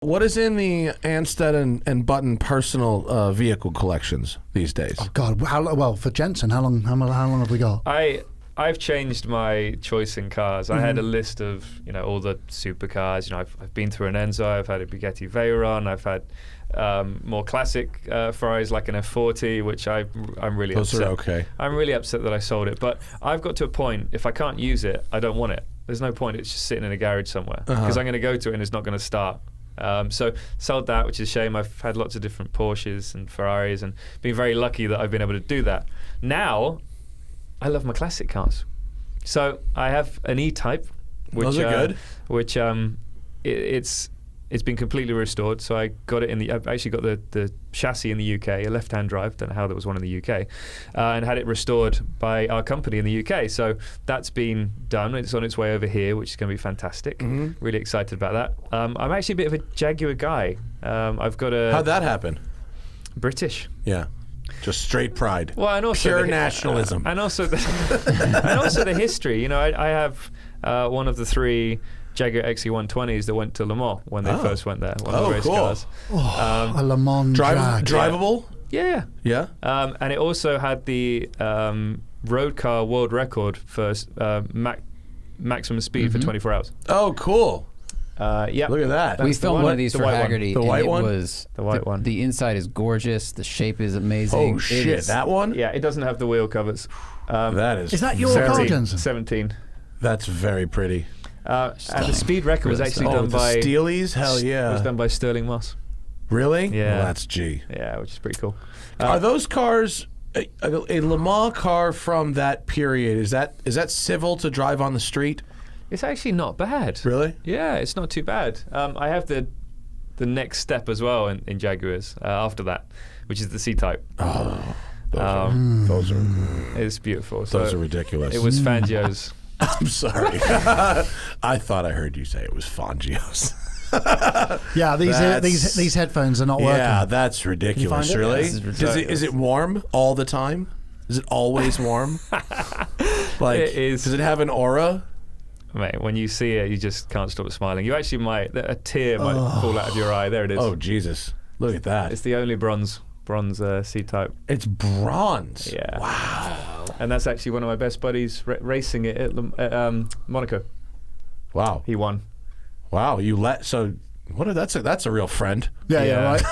What is in the Anstead and Button personal vehicle collections these days? Oh God! Well, for Jenson, how long have we got? I've changed my choice in cars. I had a list of all the supercars. I've been through an Enzo. I've had a Bugatti Veyron. I've had more classic Ferraris like an F40, which I'm really upset. Those are okay. I'm really upset that I sold it. But I've got to a point, if I can't use it, I don't want it. There's no point. It's just sitting in a garage somewhere because I'm going to go to it and it's not going to start. So sold that, which is a shame. I've had lots of different Porsches and Ferraris and been very lucky that I've been able to do that. Now, I love my classic cars. So I have an E-Type, which those are good. Which it's been completely restored. So I got it I've actually got the chassis in the UK, a left-hand drive. Don't know how there was one in the UK, and had it restored by our company in the UK. So that's been done. It's on its way over here, which is going to be fantastic. Really excited about that. I'm actually a bit of a Jaguar guy. I've got a How'd that happen? British. Yeah. Just straight pride. Well, and also pure nationalism. And also the history. I have one of the 3 Jaguar XE120s that went to Le Mans when they first went there. One of the race cars. A Le Mans drivable? Yeah. Yeah. And it also had the road car world record for maximum speed for 24 hours. Oh, cool. Yeah. Look at that. We filmed one of these for Haggerty. The white one? The white one. The inside is gorgeous. The shape is amazing. Oh, shit. That one? Yeah, it doesn't have the wheel covers. That is. Is that your car, Jenson? 17. That's very pretty. And the speed record was actually done by the Steelies? Hell yeah. It was done by Sterling Moss. Really? Yeah. Well, that's G. Yeah, which is pretty cool. Are those cars a Le Mans car from that period? Is that civil to drive on the street? It's actually not bad. Really? Yeah, it's not too bad. I have the next step as well in Jaguars after that, which is the C-Type. Oh, those are It's beautiful. Those are ridiculous. It was Fangio's. I'm sorry. I thought I heard you say it was Fangio's. Yeah, these headphones are not working. Yeah, that's ridiculous. Really? Is it warm all the time? Is it always warm? It is. Does it have an aura? Mate, when you see it, you just can't stop smiling. You actually a tear might fall out of your eye. There it is. Oh, Jesus. Look at that. It's the only bronze C-Type. It's bronze. Yeah. Wow. And that's actually one of my best buddies racing it at Monaco. Wow. He won. Wow. That's a real friend. Yeah, right.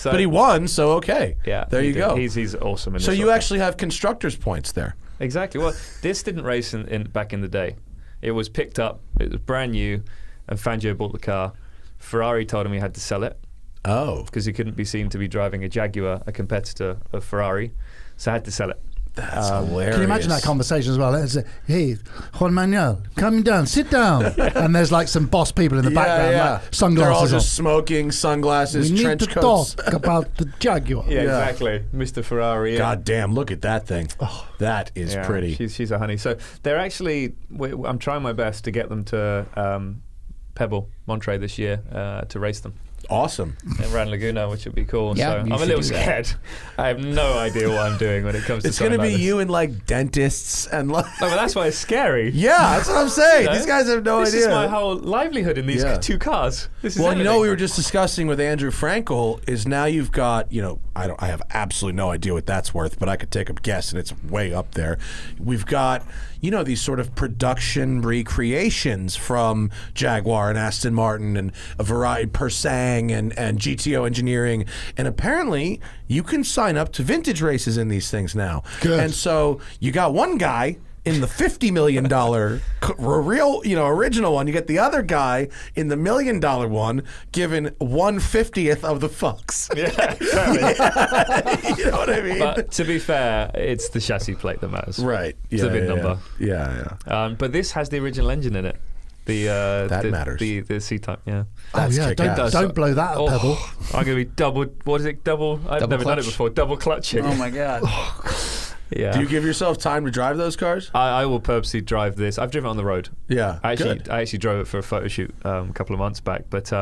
But he won, so okay. Yeah. There you go. He's awesome. So you actually have constructors' points there. Exactly. Well, this didn't race back in the day. It was picked up. It was brand new, and Fangio bought the car. Ferrari told him he had to sell it. Oh. Because he couldn't be seen to be driving a Jaguar, a competitor of Ferrari. So I had to sell it. That's hilarious. Can you imagine that conversation as well? It's, hey, Juan Manuel, come down, sit down. And there's like some boss people in the background, like sunglasses They're all on. just smoking, sunglasses, we trench need to coats. talk about the Jaguar. Yeah, exactly. Mr. Ferrari. God damn, look at that thing. Oh, that is pretty. She's a honey. So they're actually, I'm trying my best to get them to Pebble, Monterey this year to race them. Awesome. Around Laguna, which would be cool. Yeah, so I'm a little scared. I have no idea what I'm doing when it comes to it's going to be like you and like dentists and like. No, but that's why it's scary. Yeah, that's what I'm saying. These guys have no idea. This is my whole livelihood in these 2 cars. This is everything. We were just discussing with Andrew Frankel is now you've got, I have absolutely no idea what that's worth, but I could take a guess and it's way up there. We've got, these sort of production recreations from Jaguar and Aston Martin and a variety, Persang and GTO Engineering. And apparently you can sign up to vintage races in these things now. Good. And so you got one guy in the $50 million real, original one. You get the other guy in the $1 million one given 1/50th of the fucks. Yeah, exactly. You know what I mean? But to be fair, it's the chassis plate that matters. Right. It's the VIN number. Yeah. But this has the original engine in it. That matters. The C-Type, yeah. Don't blow that at Pebble. I'm going to be double. What is it? I've never done it before. Double clutching. Oh my god. Yeah. Do you give yourself time to drive those cars? I will purposely drive this. I've driven it on the road. Yeah. I actually drove it for a photo shoot a couple of months back, but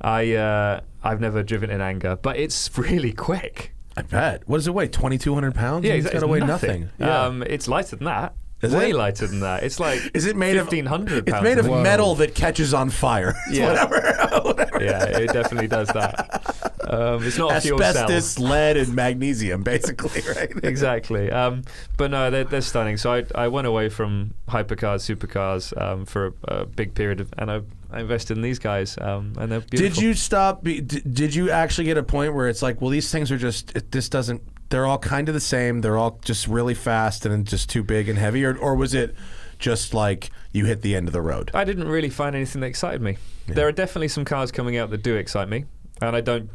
I've never driven in anger. But it's really quick. I bet. What does it weigh? 2,200 pounds? Yeah, It's got to weigh nothing. Yeah. It's lighter than that. Is Way it? lighter than that. It's like Is it made 1,500 of? It's pounds. made of Whoa. metal that catches on fire. Yeah. Whatever. Yeah, it definitely does that. It's not a fuel cell. Asbestos, lead, and magnesium, basically, right? Exactly. But no, they're stunning. So I went away from hypercars, supercars for a big period and I invested in these guys, and they're beautiful. Did you stop? Did you actually get a point where it's like, well, these things are just this doesn't. They're all kind of the same. They're all just really fast and just too big and heavy, or was it just like you hit the end of the road? I didn't really find anything that excited me. Yeah. There are definitely some cars coming out that do excite me, and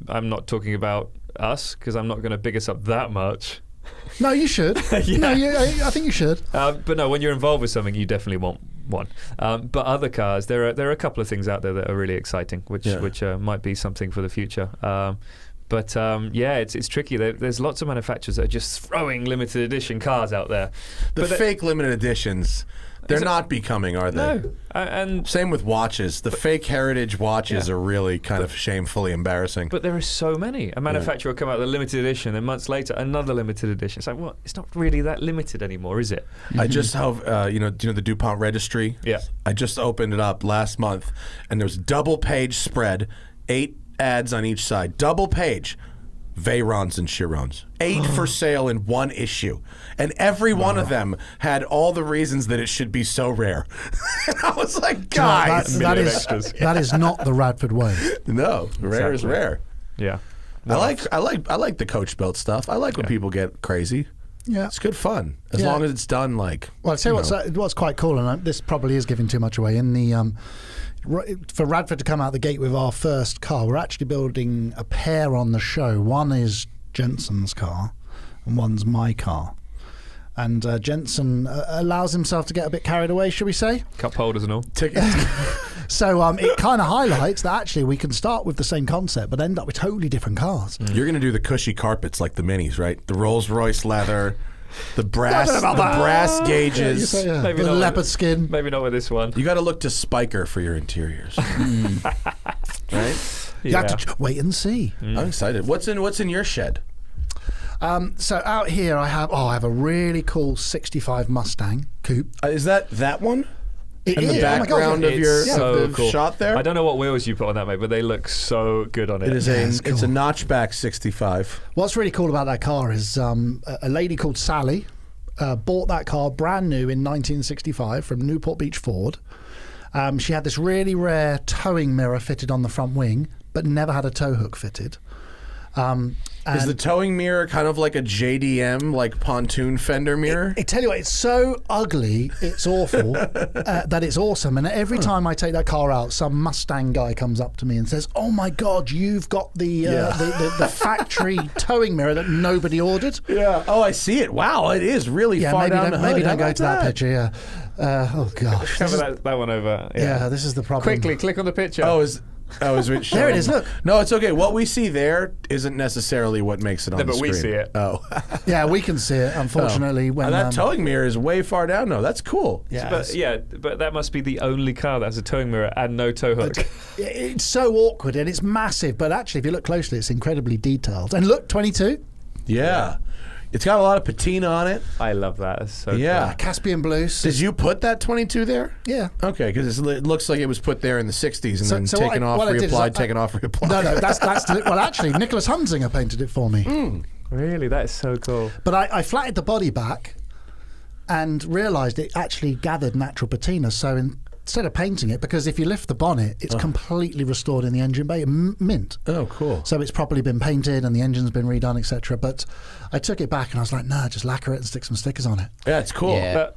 I'm not talking about us because I'm not going to big us up that much. No, you should. Yeah. No, I think you should. But no, when you're involved with something, you definitely want one. But other cars, there are a couple of things out there that are really exciting, which might be something for the future. But it's tricky. There's lots of manufacturers that are just throwing limited edition cars out there. The fake limited editions, they're not becoming, are they? No. And Same with watches. The fake heritage watches are really kind of shamefully embarrassing. But there are so many. A manufacturer will come out with a limited edition, and months later, another limited edition. It's like, well, it's not really that limited anymore, is it? I just have, do you know the DuPont registry? Yeah. I just opened it up last month, and there's double page spread, 8 ads on each side, double page, Veyrons and Chirons, 8 for sale in one issue, and every one of them had all the reasons that it should be so rare. And I was like, guys, that is not the Radford way. no, rare is Exactly. rare. Yeah. I like the coach built stuff. I like when people get crazy. Yeah. It's good fun as Yeah. long as it's done like. Well, I'll tell you what's quite cool, and this probably is giving too much away. In the for Radford to come out the gate with our first car, we're actually building a pair on the show. One is Jenson's car, and one's my car. And Jenson allows himself to get a bit carried away, shall we say? Cup holders and all. So it kind of highlights that actually we can start with the same concept, but end up with totally different cars. You're going to do the cushy carpets like the minis, right? The Rolls Royce leather, the brass gauges. Maybe The not leopard with, skin. Maybe not with this one. You got to look to Spiker for your interiors, right? You have to wait and see. I'm excited. What's in your shed? So out here I have a really cool 65 Mustang coupe. Is that one? It In the is. Oh my God, background yeah. of your It's so of the cool. shot there? I don't know what wheels you put on that, mate, but they look so good on it. It is it's it's a cool. notchback 65. What's really cool about that car is a lady called Sally bought that car brand new in 1965 from Newport Beach Ford. She had this really rare towing mirror fitted on the front wing, but never had a tow hook fitted. Is the towing mirror kind of like a JDM, like pontoon fender mirror? I tell you what, it's so ugly, it's awful, that it's awesome. And every time I take that car out, some Mustang guy comes up to me and says, "Oh my God, you've got the factory towing mirror that nobody ordered." Yeah. Oh, I see it. Wow, it is really far maybe down the hood. maybe How don't go about to that picture. Yeah. Oh gosh. Cover that one over. Yeah, this is the problem. Quickly, click on the picture. Is it showing? There it is, look. No, it's okay. What we see there isn't necessarily what makes it on the but screen. we see it. Oh. Yeah, we can see it. Unfortunately, when that towing mirror is way far down though. That's cool. yeah, But that must be the only car that has a towing mirror and no tow hook. it's so awkward and it's massive. But actually, if you look closely, it's incredibly detailed. And look, 22. Yeah. It's got a lot of patina on it. I love that. It's so Yeah. Caspian Blues. Did you put that 22 there? Yeah. Okay, because it looks like it was put there in the 60s and So- then so what taken I- off, what I did is reapplied, I- taken off, reapplied. No, that's well, actually, Nicholas Hunsinger painted it for me. Mm. Really, that is so cool. But I flatted the body back and realised it actually gathered natural patina. So instead of painting it, because if you lift the bonnet, it's completely restored in the engine bay, mint. Oh, cool. So it's properly been painted and the engine's been redone, etc. But I took it back and I was like, nah, just lacquer it and stick some stickers on it. Yeah, it's cool. Yeah.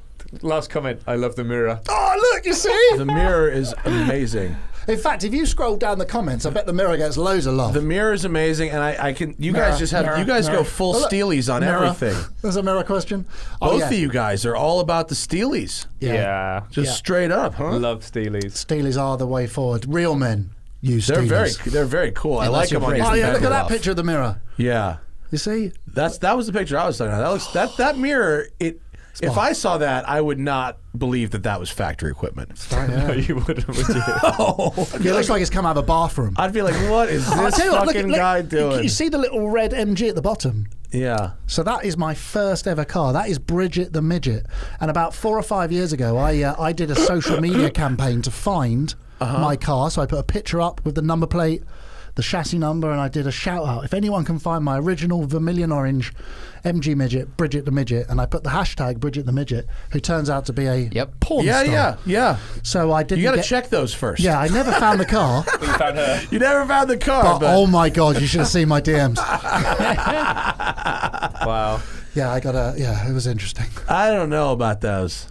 Last comment. I love the mirror. Oh, look, you see? The mirror is amazing. In fact, if you scroll down the comments, I bet the mirror gets loads of love. The mirror is amazing, and I can. You Mirror, guys just have. mirror, You guys mirror. go full Oh, look, Steelies on mirror. everything. There's a mirror question. Both of you guys are all about the Steelies. Yeah. Just Yeah. straight up, huh? Love Steelies. Steelies are the way forward. Real men use They're Steelies. they're very cool. I Unless like them you're on brave. your Oh yeah, look at bed. that picture of the mirror. Yeah, You see? that was the picture I was talking about. That looks that mirror. If I saw that, I would not believe that was factory equipment. No, you wouldn't, would you? Oh, It looks like it's come out of a bathroom. I'd be like, what is I'll this tell you what, fucking look, guy doing? You see the little red MG at the bottom? Yeah. So that is my first ever car. That is Bridget the Midget. And about 4 or 5 years ago, I did a social media campaign to find my car. So I put a picture up with the number plate, the chassis number, and I did a shout out. If anyone can find my original vermilion orange MG Midget, Bridget the Midget, and I put the hashtag Bridget the Midget, who turns out to be a porn star. Yeah. So I didn't. You got to check those first. Yeah, I never found the car. You found her. You never found the car. But oh my God, you should have seen my DMs. Wow. Yeah, it was interesting. I don't know about those.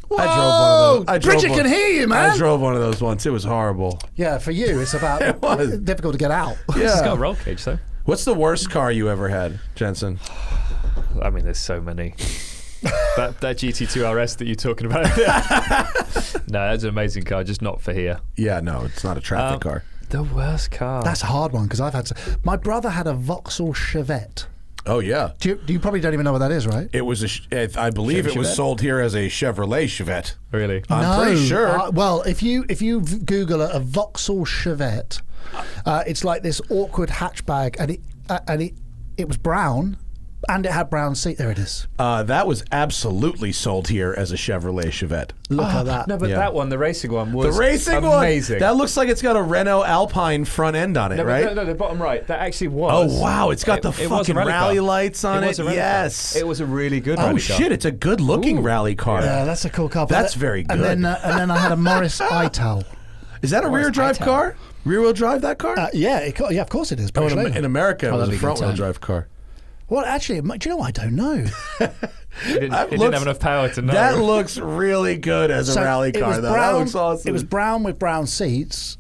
Whoa! I drove one of those. Bridget can hear you, man. I drove one of those once. It was horrible. Yeah, for you, it's about It was. difficult to get out. It's got a Yeah. roll cage, though. What's the worst car you ever had, Jensen? I mean, there's so many. that GT2 RS that you're talking about. No, that's an amazing car, just not for here. Yeah, no, it's not a traffic car. The worst car. That's a hard one because I've had. My brother had a Vauxhall Chevette. Oh yeah. You probably don't even know what that is, right? It was I believe Chevy it was Chevette? sold here as a Chevrolet Chevette. Really? I'm pretty sure. Well, if you Google a Vauxhall Chevette, it's like this awkward hatchback, and it was brown, and it had brown seat. There it is. That was absolutely sold here as a Chevrolet Chevette. Look at that. No, but Yeah. that one, the racing one, was The racing amazing. one, that looks like it's got a Renault Alpine front end on it, no, right? No, the bottom right. That actually was. Oh wow, it's got the It was a fucking rally rally car. lights on it. was a rally car. Yes. It was a really good Oh rally car. shit, it's a good-looking rally car. Yeah, that's a cool car. But That's very good. And then I had a Morris Ital. Is that a rear drive Ital. car? Rear wheel drive that car? Yeah, of course it is. Oh, British Leyland. in America, it was that'd a be a good front wheel time. drive car. Well, actually, do you know what? I don't know. It didn't have enough power to know. That looks really good as a rally car, though. That looks awesome. It was brown with brown seats,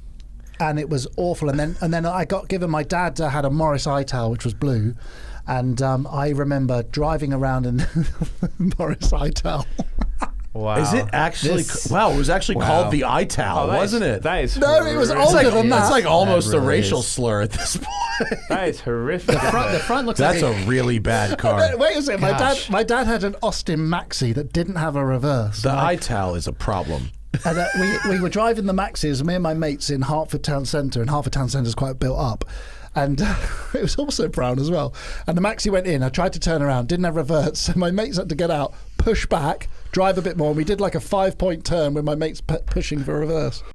and it was awful. And then I got given. My dad had a Morris Ital, which was blue, and I remember driving around in Morris Ital. Wow. Is it actually? Wow, it was actually called the Ital, wasn't it? That is No, it was horrific. older than that. That's like almost That a really racial is. slur at this point. That is horrific. The front looks That's like a really bad car. Wait a second. Gosh. My dad had an Austin Maxi that didn't have a reverse. The Ital is a problem. And we were driving the Maxis, me and my mates, in Hertford Town Centre, and Hertford Town Centre is quite built up. And it was also brown as well. And the Maxi went in, I tried to turn around, didn't have reverse, so my mates had to get out, push back, drive a bit more, and we did like a 5-point turn with my mates pushing for reverse.